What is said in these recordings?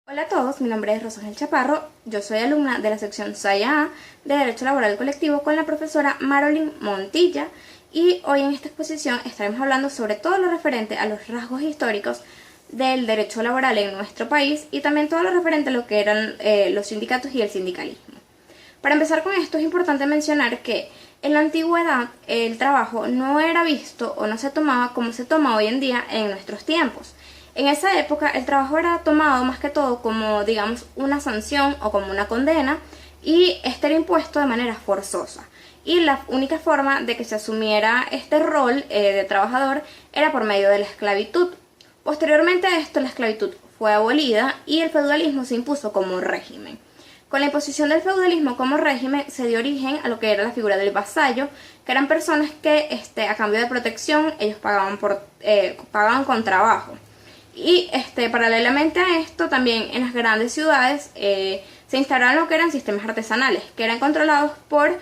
Hola a todos, mi nombre es Rosángel Chaparro, yo soy alumna de la sección SAIA A de Derecho Laboral Colectivo con la profesora Marolyn Montilla y hoy en esta exposición estaremos hablando sobre todo lo referente a los rasgos históricos del derecho laboral en nuestro país y también todo lo referente a lo que eran los sindicatos y el sindicalismo. Para empezar con esto es importante mencionar que en la antigüedad el trabajo no era visto o no se tomaba como se toma hoy en día en nuestros tiempos. En esa época el trabajo era tomado más que todo como, digamos, una sanción o como una condena y este era impuesto de manera forzosa. Y la única forma de que se asumiera este rol de trabajador era por medio de la esclavitud. Posteriormente a esto la esclavitud fue abolida y el feudalismo se impuso como régimen. Con la imposición del feudalismo como régimen se dio origen a lo que era la figura del vasallo, que eran personas que a cambio de protección ellos pagaban con trabajo. Y paralelamente a esto, también en las grandes ciudades se instauraron lo que eran sistemas artesanales, que eran controlados por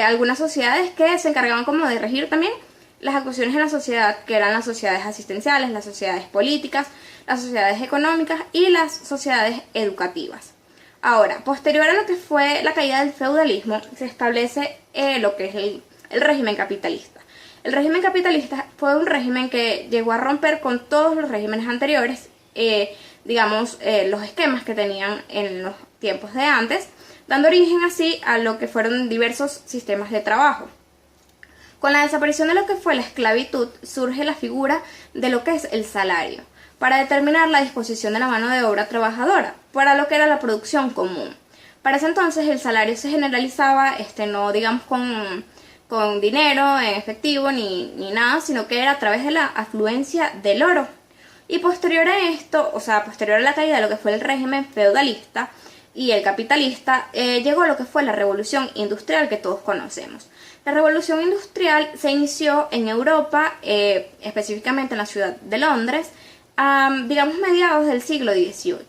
algunas sociedades que se encargaban como de regir también las actuaciones en la sociedad, que eran las sociedades asistenciales, las sociedades políticas, las sociedades económicas y las sociedades educativas. Ahora, posterior a lo que fue la caída del feudalismo, se establece lo que es el régimen capitalista. El régimen capitalista fue un régimen que llegó a romper con todos los regímenes anteriores, los esquemas que tenían en los tiempos de antes, dando origen así a lo que fueron diversos sistemas de trabajo. Con la desaparición de lo que fue la esclavitud, surge la figura de lo que es el salario, para determinar la disposición de la mano de obra trabajadora, para lo que era la producción común. Para ese entonces el salario se generalizaba, no digamos con dinero en efectivo ni nada, sino que era a través de la afluencia del oro. Y posterior a esto, posterior a la caída de lo que fue el régimen feudalista y el capitalista, llegó lo que fue la revolución industrial que todos conocemos. La revolución industrial se inició en Europa, específicamente en la ciudad de Londres, mediados del siglo XVIII.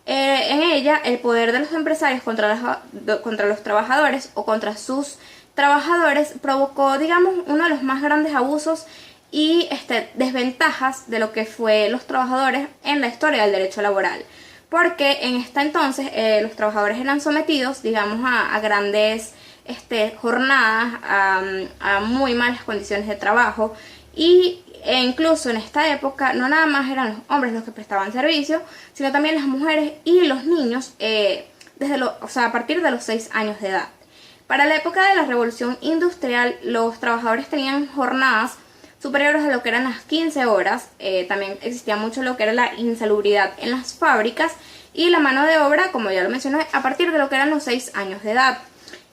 En ella, el poder de los empresarios contra los trabajadores o contra sus trabajadores provocó, uno de los más grandes abusos y desventajas de lo que fue los trabajadores en la historia del derecho laboral. Porque en esta entonces los trabajadores eran sometidos, a grandes jornadas, a muy malas condiciones de trabajo e incluso en esta época no nada más eran los hombres los que prestaban servicio, sino también las mujeres y los niños a partir de los 6 años de edad. Para la época de la revolución industrial, los trabajadores tenían jornadas superiores a lo que eran las 15 horas. También existía mucho lo que era la insalubridad en las fábricas y la mano de obra, como ya lo mencioné, a partir de lo que eran los 6 años de edad.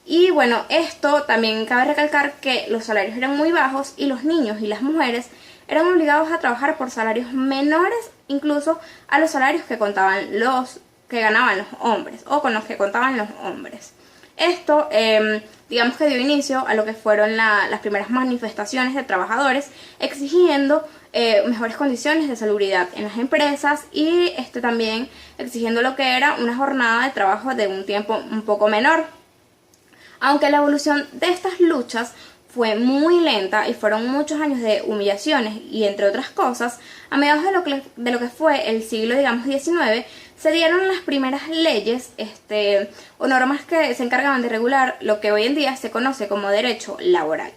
Y bueno, esto también cabe recalcar que los salarios eran muy bajos y los niños y las mujeres eran obligados a trabajar por salarios menores incluso a los salarios que ganaban los hombres o con los que contaban los hombres. Esto, que dio inicio a lo que fueron las primeras manifestaciones de trabajadores exigiendo mejores condiciones de salubridad en las empresas y también exigiendo lo que era una jornada de trabajo de un tiempo un poco menor. Aunque la evolución de estas luchas fue muy lenta y fueron muchos años de humillaciones y entre otras cosas, a mediados de lo que fue el siglo XIX, se dieron las primeras leyes o normas que se encargaban de regular lo que hoy en día se conoce como derecho laboral.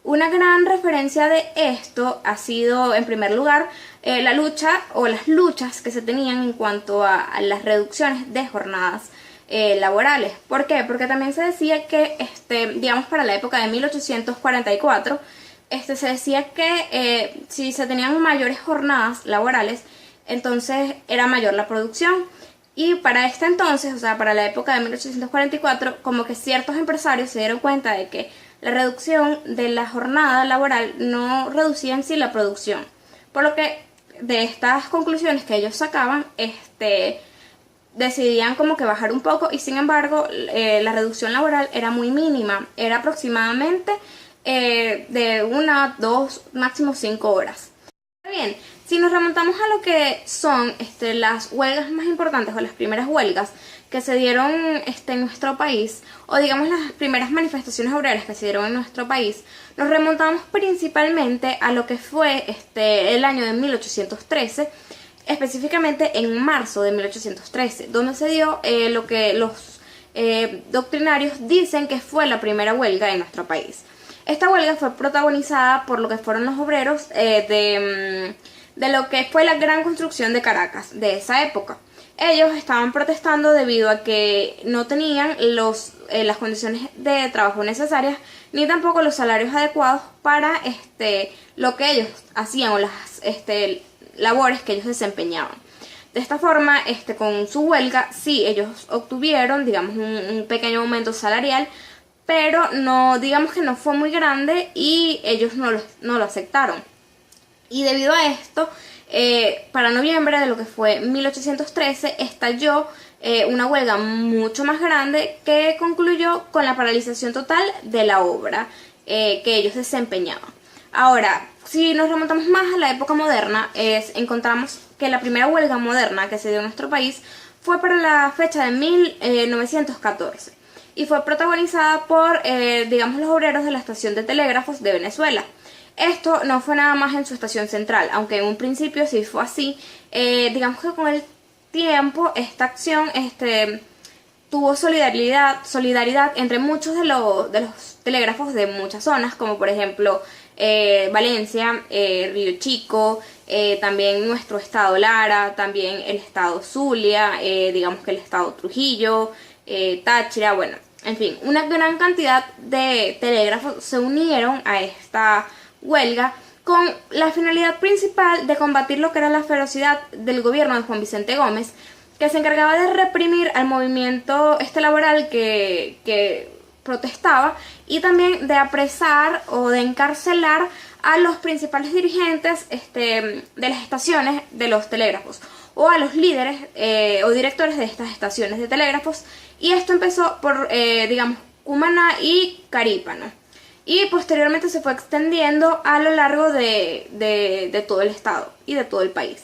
Una gran referencia de esto ha sido, en primer lugar, la lucha o las luchas que se tenían en cuanto a las reducciones de jornadas laborales. ¿Por qué? Porque también se decía que, para la época de 1844, se decía que si se tenían mayores jornadas laborales, entonces era mayor la producción. Y para este entonces, para la época de 1844, como que ciertos empresarios se dieron cuenta de que la reducción de la jornada laboral no reducía en sí la producción. Por lo que de estas conclusiones que ellos sacaban, decidían como que bajar un poco y sin embargo la reducción laboral era muy mínima, era aproximadamente de 1, 2, máximo 5 horas. Bien, si nos remontamos a lo que son las huelgas más importantes o las primeras huelgas que se dieron en nuestro país, o digamos las primeras manifestaciones obreras que se dieron en nuestro país, nos remontamos principalmente a lo que fue el año de 1813, específicamente en marzo de 1813, donde se dio lo que los doctrinarios dicen que fue la primera huelga en nuestro país. Esta huelga fue protagonizada por lo que fueron los obreros de lo que fue la gran construcción de Caracas de esa época. Ellos estaban protestando debido a que no tenían las condiciones de trabajo necesarias ni tampoco los salarios adecuados para lo que ellos hacían o las labores que ellos desempeñaban. De esta forma, con su huelga, sí, ellos obtuvieron, digamos, un pequeño aumento salarial, pero no, digamos que no fue muy grande y ellos no lo aceptaron. Y debido a esto, para noviembre de lo que fue 1813, estalló una huelga mucho más grande que concluyó con la paralización total de la obra que ellos desempeñaban. Ahora, si nos remontamos más a la época moderna, encontramos que la primera huelga moderna que se dio en nuestro país fue para la fecha de 1914 y fue protagonizada por, digamos, los obreros de la estación de telégrafos de Venezuela. Esto no fue nada más en su estación central, aunque en un principio sí fue así. Digamos que con el tiempo esta acción tuvo solidaridad entre muchos de los telégrafos de muchas zonas, como por ejemplo Valencia, Río Chico, también nuestro estado Lara, también el estado Zulia, digamos que el estado Trujillo, Táchira, bueno, en fin, una gran cantidad de telégrafos se unieron a esta huelga con la finalidad principal de combatir lo que era la ferocidad del gobierno de Juan Vicente Gómez, que se encargaba de reprimir al movimiento laboral que protestaba y también de apresar o de encarcelar a los principales dirigentes de las estaciones de los telégrafos o a los líderes o directores de estas estaciones de telégrafos. Y esto empezó por, digamos, Cumaná y Carípano. Y posteriormente se fue extendiendo a lo largo de todo el estado y de todo el país.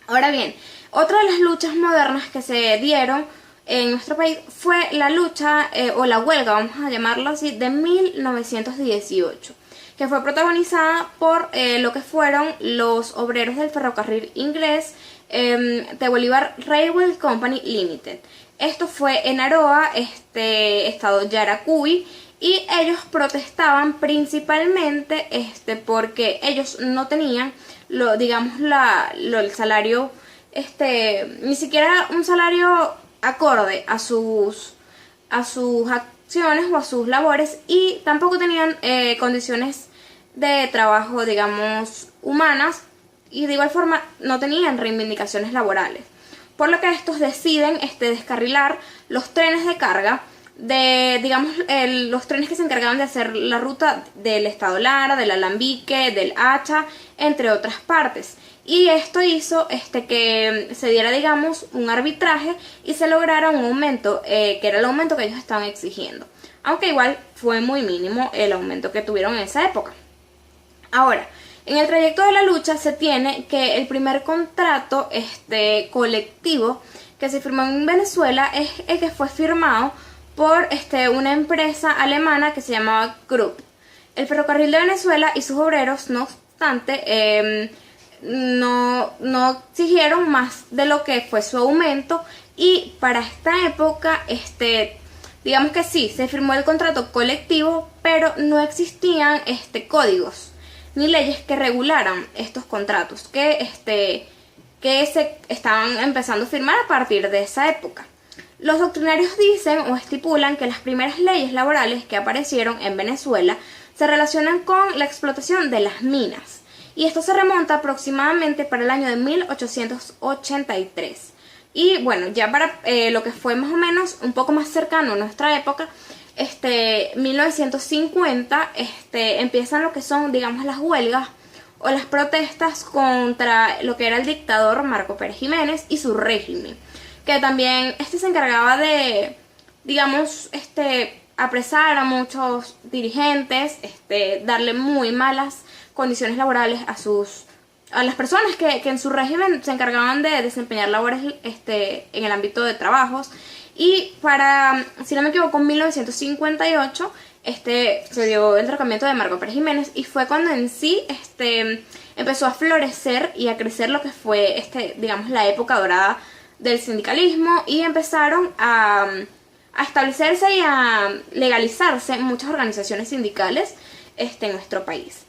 Ahora bien, otra de las luchas modernas que se dieron en nuestro país fue la lucha o la huelga, vamos a llamarlo así, de 1918, que fue protagonizada por lo que fueron los obreros del ferrocarril inglés de Bolívar Railway Company Limited. Esto fue en Aroa, estado Yaracuy, y ellos protestaban principalmente porque ellos no tenían el salario, ni siquiera un salario acorde a sus acciones o a sus labores, y tampoco tenían condiciones de trabajo, digamos, humanas, y de igual forma no tenían reivindicaciones laborales. Por lo que estos deciden descarrilar los trenes de carga digamos, los trenes que se encargaban de hacer la ruta del estado Lara, del Alambique, del Hacha, entre otras partes. Y esto hizo que se diera, digamos, un arbitraje y se lograra un aumento, que era el aumento que ellos estaban exigiendo. Aunque igual fue muy mínimo el aumento que tuvieron en esa época. Ahora, en el trayecto de la lucha se tiene que el primer contrato colectivo que se firmó en Venezuela es el que fue firmado por una empresa alemana que se llamaba Krupp. El ferrocarril de Venezuela y sus obreros, no obstante, no exigieron más de lo que fue su aumento, y para esta época, digamos que sí, se firmó el contrato colectivo, pero no existían códigos ni leyes que regularan estos contratos que se estaban empezando a firmar a partir de esa época. Los doctrinarios dicen o estipulan que las primeras leyes laborales que aparecieron en Venezuela se relacionan con la explotación de las minas, y esto se remonta aproximadamente para el año de 1883. Y bueno, ya para lo que fue más o menos un poco más cercano a nuestra época, 1950, empiezan lo que son, digamos, las huelgas o las protestas contra lo que era el dictador Marco Pérez Jiménez y su régimen, que también se encargaba de, digamos, apresar a muchos dirigentes, darle muy malas condiciones laborales a las personas que en su régimen se encargaban de desempeñar labores en el ámbito de trabajos. Y para, si no me equivoco, en 1958 se dio el derrocamiento de Marco Pérez Jiménez, y fue cuando en sí empezó a florecer y a crecer lo que fue digamos, la época dorada del sindicalismo, y empezaron a establecerse y a legalizarse muchas organizaciones sindicales en nuestro país.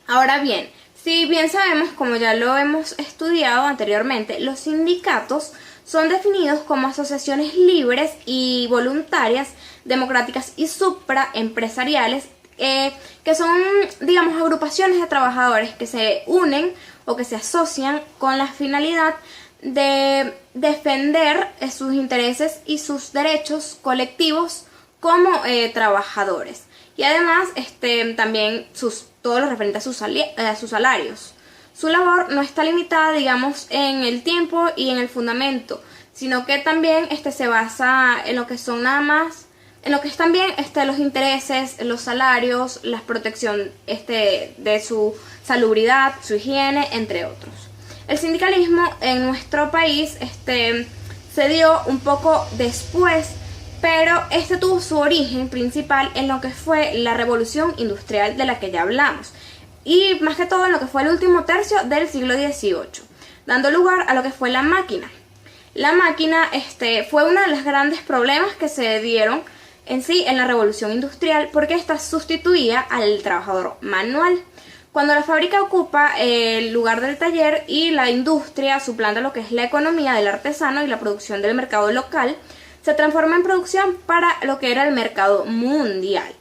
Ahora bien, si bien sabemos, como ya lo hemos estudiado anteriormente, los sindicatos son definidos como asociaciones libres y voluntarias, democráticas y supraempresariales, que son, digamos, agrupaciones de trabajadores que se unen o que se asocian con la finalidad de defender sus intereses y sus derechos colectivos como trabajadores. Y además también todo lo referente a sus salarios. Su labor no está limitada, digamos, en el tiempo y en el fundamento, sino que también se basa en lo que son nada más, en lo que es también los intereses, los salarios, la protección de su salubridad, su higiene, entre otros. El sindicalismo en nuestro país se dio un poco después, pero tuvo su origen principal en lo que fue la revolución industrial de la que ya hablamos, y más que todo en lo que fue el último tercio del siglo XVIII, dando lugar a lo que fue la máquina. La máquina fue uno de los grandes problemas que se dieron en sí en la revolución industrial, porque esta sustituía al trabajador manual. Cuando la fábrica ocupa el lugar del taller y la industria suplanta lo que es la economía del artesano y la producción del mercado local, se transforma en producción para lo que era el mercado mundial.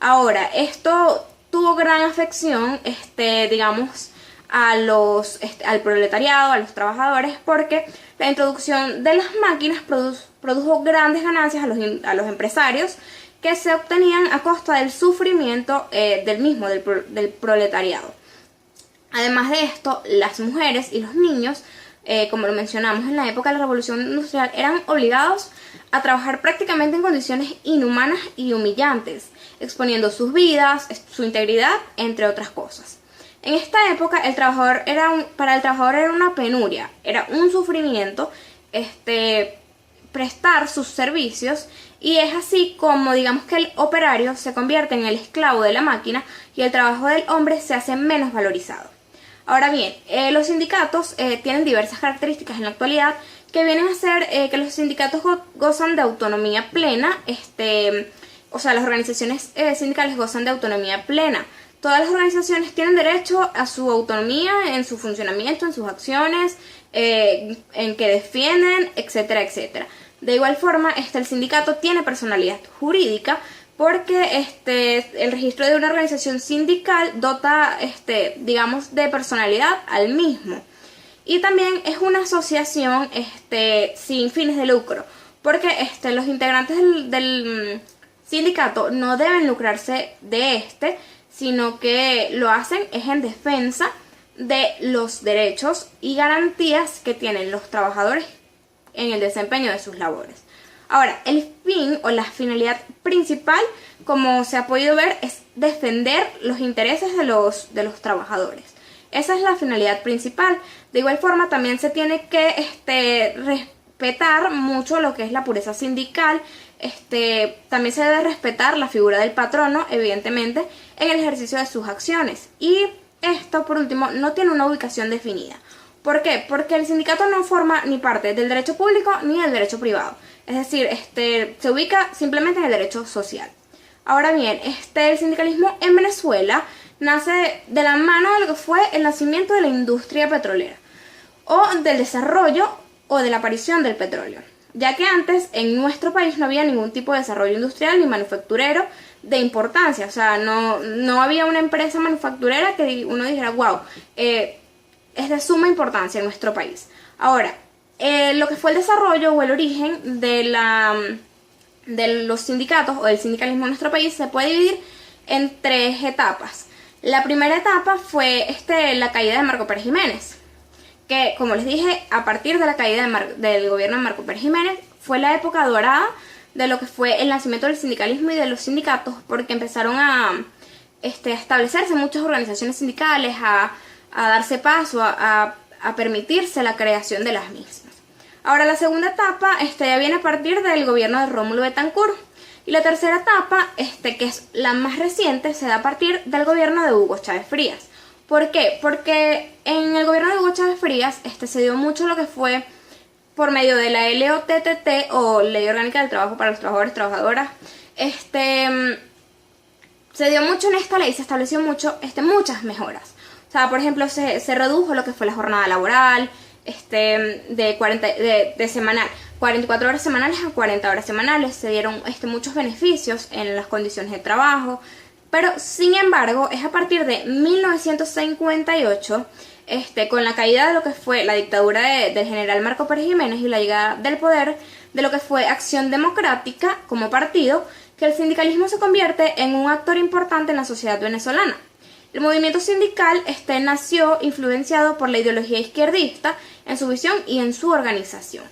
Ahora, esto tuvo gran afección, digamos, al proletariado, a los trabajadores, porque la introducción de las máquinas produjo grandes ganancias a los empresarios, que se obtenían a costa del sufrimiento del proletariado. Además de esto, las mujeres y los niños, como lo mencionamos en la época de la Revolución Industrial, eran obligados a trabajar prácticamente en condiciones inhumanas y humillantes, exponiendo sus vidas, su integridad, entre otras cosas. En esta época, para el trabajador era una penuria, era un sufrimiento prestar sus servicios, y es así como, digamos, que el operario se convierte en el esclavo de la máquina y el trabajo del hombre se hace menos valorizado. Ahora bien, los sindicatos tienen diversas características en la actualidad, que vienen a ser que los sindicatos gozan de autonomía plena, o sea, las organizaciones sindicales gozan de autonomía plena. Todas las organizaciones tienen derecho a su autonomía en su funcionamiento, en sus acciones, en que defienden, etcétera, etcétera. De igual forma, el sindicato tiene personalidad jurídica, porque el registro de una organización sindical dota, digamos, de personalidad al mismo. Y también es una asociación sin fines de lucro, porque los integrantes del sindicato no deben lucrarse de sino que lo hacen es en defensa de los derechos y garantías que tienen los trabajadores en el desempeño de sus labores. Ahora, el fin o la finalidad principal, como se ha podido ver, es defender los intereses de los también Esa es la finalidad principal. De igual forma, también se tiene que respetar mucho lo que es la pureza sindical. También se debe respetar la figura del patrono, evidentemente, en el ejercicio de sus acciones. Y esto, por último, no tiene una ubicación definida. ¿Por qué? Porque el sindicato no forma ni parte del derecho público ni del derecho privado. Es decir, se ubica simplemente en el derecho social. Ahora bien, el sindicalismo en Venezuela nace de la mano de lo que fue el nacimiento de la industria petrolera, o del desarrollo o de la aparición del petróleo, ya que antes en nuestro país no había ningún tipo de desarrollo industrial ni manufacturero de importancia. O sea, no había una empresa manufacturera que uno dijera, wow, es de suma importancia en nuestro país. Ahora, lo que fue el desarrollo o el origen de los sindicatos o del sindicalismo en nuestro país se puede dividir en 3 etapas. La primera etapa fue la caída de Marco Pérez Jiménez, que, como les dije, a partir de la caída del gobierno de Marco Pérez Jiménez fue la época dorada de lo que fue el nacimiento del sindicalismo y de los sindicatos, porque empezaron a establecerse muchas organizaciones sindicales, a darse paso, a permitirse la creación de las mismas. Ahora, la segunda etapa ya viene a partir del gobierno de Rómulo Betancourt, y la tercera etapa, que es la más reciente, se da a partir del gobierno de Hugo Chávez Frías. ¿Por qué? Porque en el gobierno de Hugo Chávez Frías se dio mucho lo que fue por medio de la LOTTT o Ley Orgánica del Trabajo para los Trabajadores y Trabajadoras. Se dio mucho en esta ley, se estableció muchas mejoras. O sea, por ejemplo, se redujo lo que fue la jornada laboral, de 44 horas semanales a 40 horas semanales. Se dieron muchos beneficios en las condiciones de trabajo. Pero, sin embargo, es a partir de 1958, con la caída de lo que fue la dictadura del general Marco Pérez Jiménez y la llegada del poder de lo que fue Acción Democrática como partido, que el sindicalismo se convierte en un actor importante en la sociedad venezolana. El movimiento sindical nació influenciado por la ideología izquierdista en su visión y en su organización.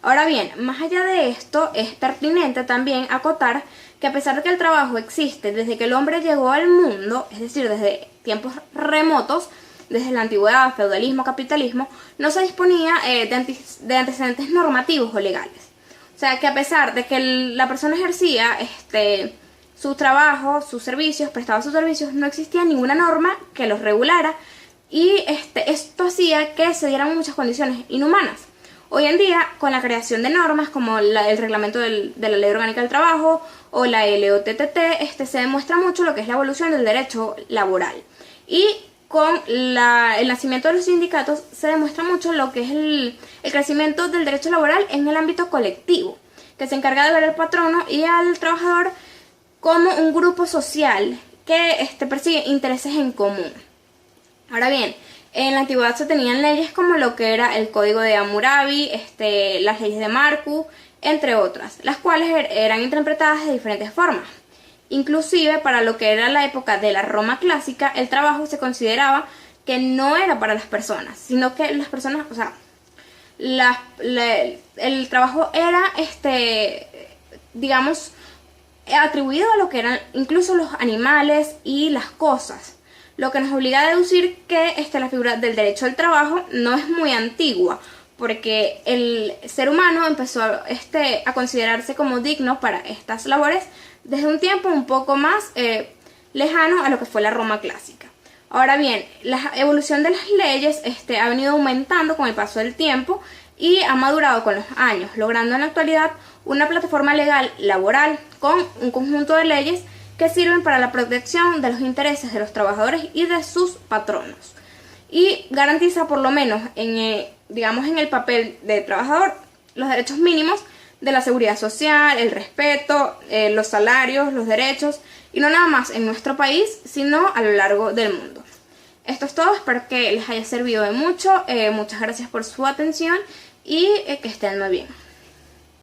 Ahora bien, más allá de esto, es pertinente también acotar que a pesar de que el trabajo existe desde que el hombre llegó al mundo, es decir, desde tiempos remotos, desde la antigüedad, feudalismo, capitalismo, no se disponía de antecedentes normativos o legales. O sea, que a pesar de que la persona ejercía su trabajo, sus servicios, prestaba sus servicios, no existía ninguna norma que los regulara y esto hacía que se dieran muchas condiciones inhumanas. Hoy en día, con la creación de normas como el reglamento de la Ley Orgánica del Trabajo o la LOTTT, se demuestra mucho lo que es la evolución del derecho laboral. Y con el nacimiento de los sindicatos se demuestra mucho lo que es el crecimiento del derecho laboral en el ámbito colectivo, que se encarga de ver al patrono y al trabajador como un grupo social que persigue intereses en común. Ahora bien, en la antigüedad se tenían leyes como lo que era el Código de Hammurabi, las leyes de Marcus, entre otras, las cuales eran interpretadas de diferentes formas. Inclusive para lo que era la época de la Roma clásica, el trabajo se consideraba que no era para las personas, sino que las personas, o sea, el trabajo era, digamos, atribuido a lo que eran incluso los animales y las cosas, lo que nos obliga a deducir que la figura del derecho al trabajo no es muy antigua, porque el ser humano empezó a considerarse como digno para estas labores desde un tiempo un poco más lejano a lo que fue la Roma clásica. Ahora bien, la evolución de las leyes ha venido aumentando con el paso del tiempo y ha madurado con los años, logrando en la actualidad una plataforma legal laboral con un conjunto de leyes que sirven para la protección de los intereses de los trabajadores y de sus patronos. Y garantiza por lo menos en el papel de trabajador los derechos mínimos de la seguridad social, el respeto, los salarios, los derechos, y no nada más en nuestro país, sino a lo largo del mundo. Esto es todo, espero que les haya servido de mucho, muchas gracias por su atención y que estén muy bien.